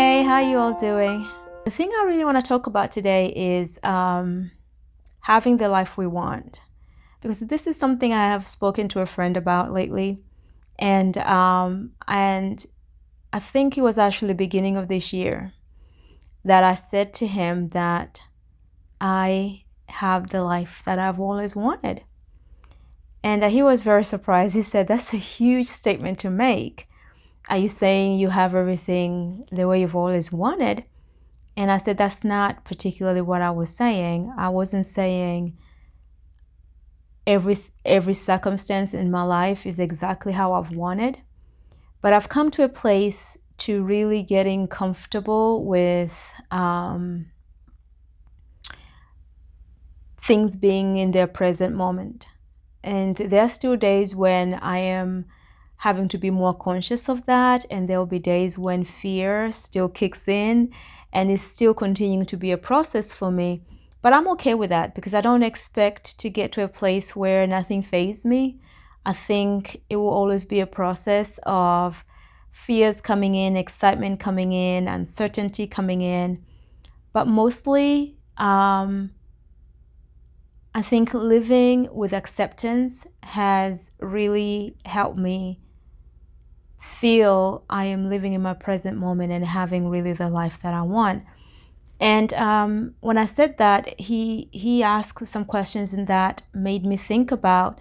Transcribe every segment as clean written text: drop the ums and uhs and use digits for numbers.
Hey, how you all doing? The thing I really want to talk about today is having the life we want, because this is something I have spoken to a friend about lately, and I think it was actually beginning of this year that I said to him that I have the life that I've always wanted, and he was very surprised. He said, "That's a huge statement to make. Are you saying you have everything the way you've always wanted?" And I said, that's not particularly what I was saying. I wasn't saying every circumstance in my life is exactly how I've wanted. But I've come to a place to really getting comfortable with things being in their present moment. And there are still days when I am having to be more conscious of that. And there will be days when fear still kicks in and is still continuing to be a process for me. But I'm okay with that because I don't expect to get to a place where nothing fazes me. I think it will always be a process of fears coming in, excitement coming in, uncertainty coming in. But mostly, I think living with acceptance has really helped me feel I am living in my present moment and having really the life that I want. And when I said that, he asked some questions, and that made me think about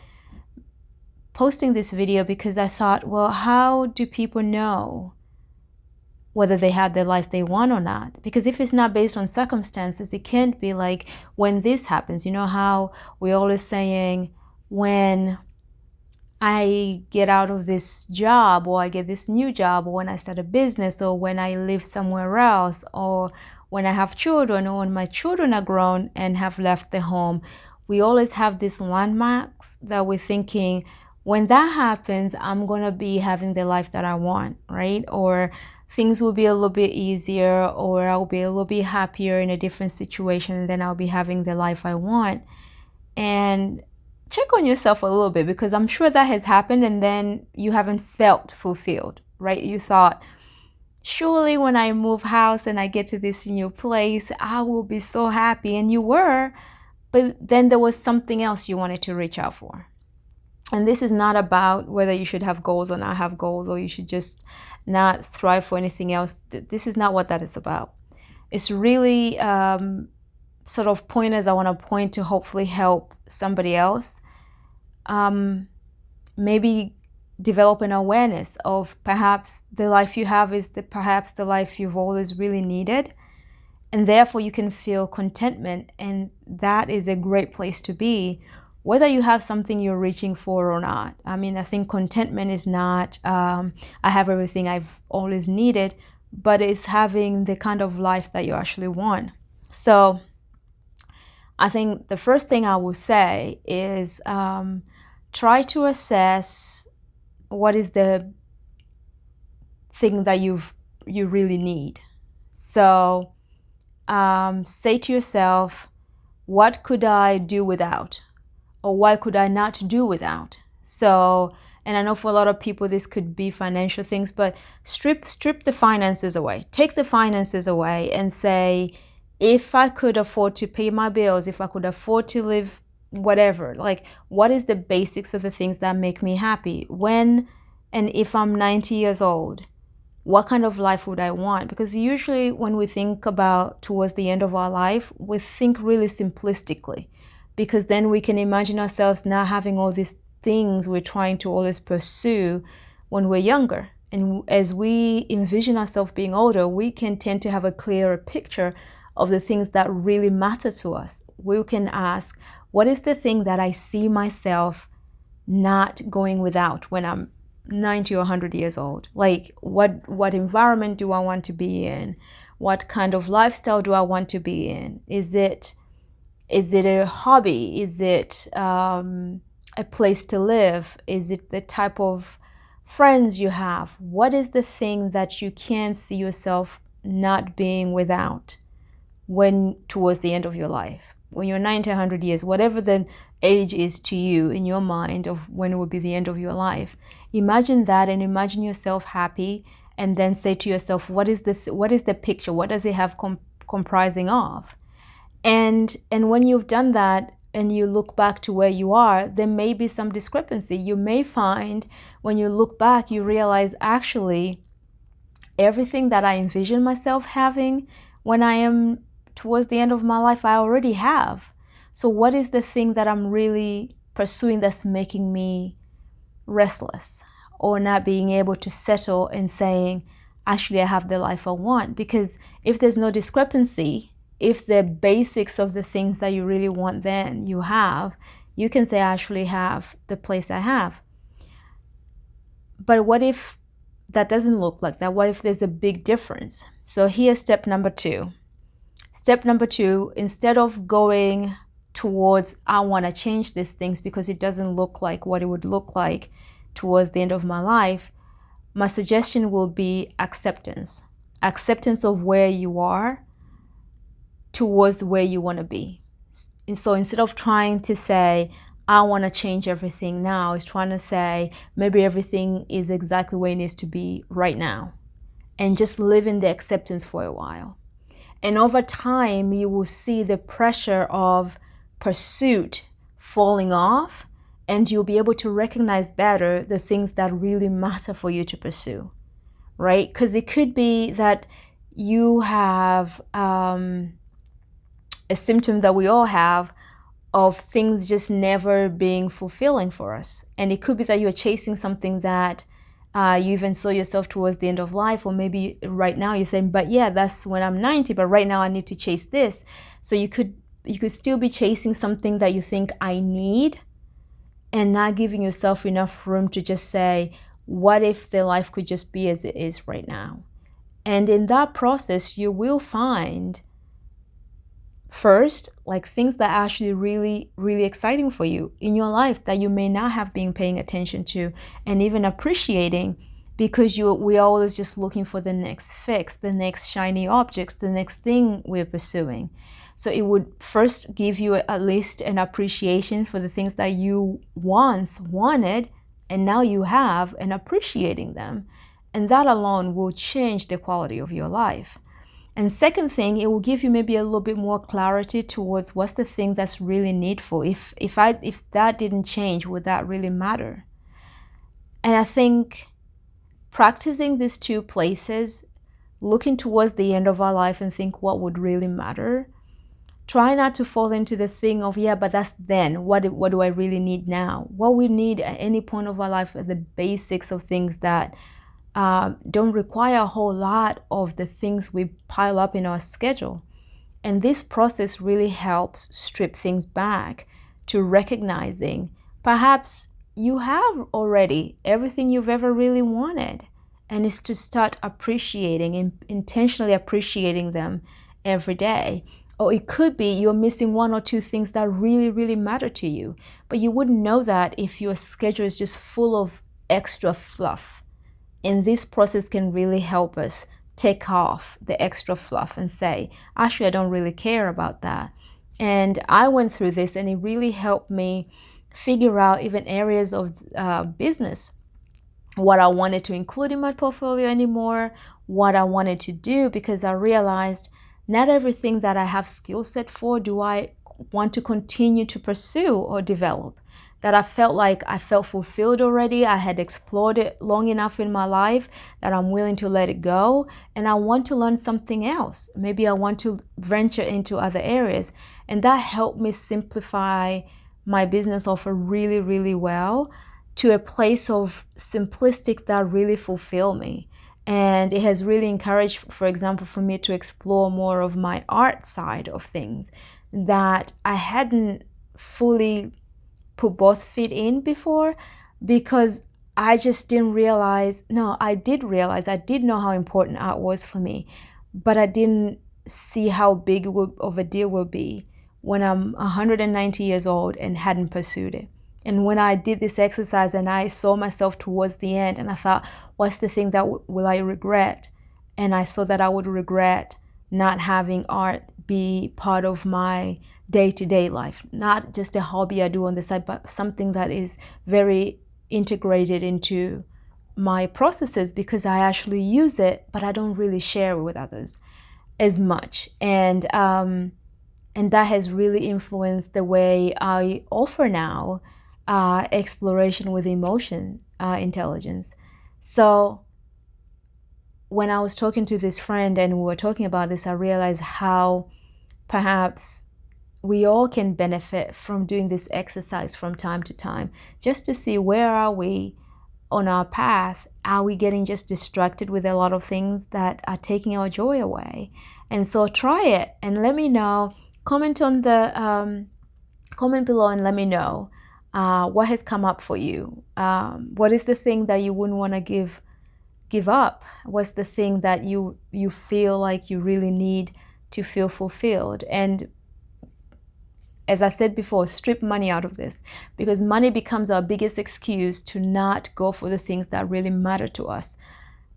posting this video, because I thought, well, how do people know whether they have the life they want or not? Because if it's not based on circumstances, it can't be like when this happens. You know how we're always saying, when I get out of this job, or I get this new job, or when I start a business, or when I live somewhere else, or when I have children, or when my children are grown and have left the home, we always have these landmarks that we're thinking, when that happens, I'm going to be having the life that I want, right? Or things will be a little bit easier, or I'll be a little bit happier in a different situation, and then I'll be having the life I want. And check on yourself a little bit, because I'm sure that has happened and then you haven't felt fulfilled, right? You thought, surely when I move house and I get to this new place, I will be so happy. And you were, but then there was something else you wanted to reach out for. And this is not about whether you should have goals or not have goals, or you should just not thrive for anything else. This is not what that is about. It's really sort of pointers I want to point to hopefully help somebody else. Maybe develop an awareness of perhaps the life you have is perhaps the life you've always really needed, and therefore you can feel contentment, and that is a great place to be, whether you have something you're reaching for or not. I mean, I think contentment is not I have everything I've always needed, but it's having the kind of life that you actually want. So I think the first thing I will say is try to assess what is the thing that you really need. So say to yourself, what could I do without? Or what could I not do without? So, and I know for a lot of people this could be financial things, but strip the finances away. Take the finances away and say, if I could afford to pay my bills, if I could afford to live whatever, like what is the basics of the things that make me happy? When and if I'm 90 years old, what kind of life would I want? Because usually when we think about towards the end of our life, we think really simplistically, because then we can imagine ourselves not having all these things we're trying to always pursue when we're younger. And as we envision ourselves being older, we can tend to have a clearer picture of the things that really matter to us. We can ask, what is the thing that I see myself not going without when I'm 90 or 100 years old? Like, what environment do I want to be in? What kind of lifestyle do I want to be in? Is it a hobby? Is it a place to live? Is it the type of friends you have? What is the thing that you can see yourself not being without when towards the end of your life? When you're 90, 100 years, whatever the age is to you in your mind of when it will be the end of your life, imagine that and imagine yourself happy and then say to yourself, what is the picture? What does it have comprising of? And when you've done that and you look back to where you are, there may be some discrepancy. You may find when you look back, you realize actually everything that I envision myself having when I am towards the end of my life, I already have. So what is the thing that I'm really pursuing that's making me restless or not being able to settle and saying, actually, I have the life I want? Because if there's no discrepancy, if the basics of the things that you really want then you have, you can say, I actually have the place I have. But what if that doesn't look like that? What if there's a big difference? So here's step number 2. Step number 2, instead of going towards, I want to change these things because it doesn't look like what it would look like towards the end of my life, my suggestion will be acceptance. Acceptance of where you are towards where you want to be. And so instead of trying to say, I want to change everything now, it's trying to say, maybe everything is exactly where it needs to be right now. And just live in the acceptance for a while. And over time, you will see the pressure of pursuit falling off, and you'll be able to recognize better the things that really matter for you to pursue, right? Because it could be that you have a symptom that we all have of things just never being fulfilling for us. And it could be that you're chasing something that you even saw yourself towards the end of life, or maybe right now you're saying, but yeah, that's when I'm 90, but right now I need to chase this. So you could still be chasing something that you think I need, and not giving yourself enough room to just say, what if the life could just be as it is right now? And in that process, you will find first, like things that are actually really, really exciting for you in your life that you may not have been paying attention to and even appreciating, because we're always just looking for the next fix, the next shiny objects, the next thing we're pursuing. So it would first give you at least an appreciation for the things that you once wanted and now you have, and appreciating them. And that alone will change the quality of your life. And second thing, it will give you maybe a little bit more clarity towards what's the thing that's really needful. If that didn't change, would that really matter? And I think practicing these 2 places, looking towards the end of our life and think what would really matter. Try not to fall into the thing of, yeah, but that's then. What do I really need now? What we need at any point of our life are the basics of things that don't require a whole lot of the things we pile up in our schedule. And this process really helps strip things back to recognizing perhaps you have already everything you've ever really wanted, and it's to start appreciating and intentionally appreciating them every day. Or it could be you're missing 1 or 2 things that really, really matter to you, but you wouldn't know that if your schedule is just full of extra fluff. And this process can really help us take off the extra fluff and say, actually, I don't really care about that. And I went through this, and it really helped me figure out even areas of business, what I wanted to include in my portfolio anymore, what I wanted to do, because I realized not everything that I have skill set for do I want to continue to pursue or develop. That I felt like I felt fulfilled already. I had explored it long enough in my life that I'm willing to let it go. And I want to learn something else. Maybe I want to venture into other areas. And that helped me simplify my business offer really, really well to a place of simplistic that really fulfill me. And it has really encouraged, for example, for me to explore more of my art side of things that I hadn't fully put both feet in before, because I just didn't realize. No, I did realize, I did know how important art was for me, but I didn't see how big of a deal will be when I'm 190 years old and hadn't pursued it. And when I did this exercise and I saw myself towards the end and I thought, what's the thing that will I regret? And I saw that I would regret not having art be part of my day-to-day life, not just a hobby I do on the side, but something that is very integrated into my processes because I actually use it, but I don't really share it with others as much. And that has really influenced the way I offer now exploration with emotion intelligence. So when I was talking to this friend and we were talking about this, I realized how perhaps we all can benefit from doing this exercise from time to time, just to see where are we on our path. Are we getting just distracted with a lot of things that are taking our joy away? And so try it and let me know. Comment on the comment below and let me know what has come up for you. What is the thing that you wouldn't want to give up? What's the thing that you feel like you really need to feel fulfilled? And as I said before, strip money out of this, because money becomes our biggest excuse to not go for the things that really matter to us.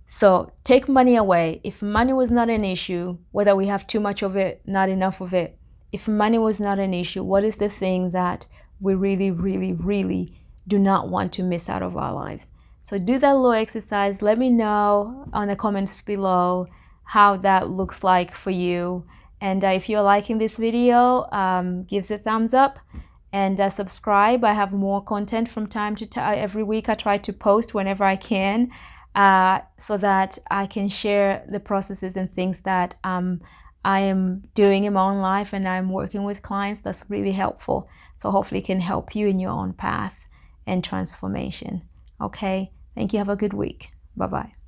So take money away. If money was not an issue, whether we have too much of it, not enough of it, if money was not an issue, what is the thing that we really, really, really do not want to miss out of our lives? So do that little exercise. Let me know on the comments below how that looks like for you. And if you're liking this video, give it a thumbs up and subscribe. I have more content from time to time. Every week I try to post whenever I can so that I can share the processes and things that I am doing in my own life and I'm working with clients. That's really helpful. So hopefully it can help you in your own path and transformation. Okay, thank you. Have a good week. Bye-bye.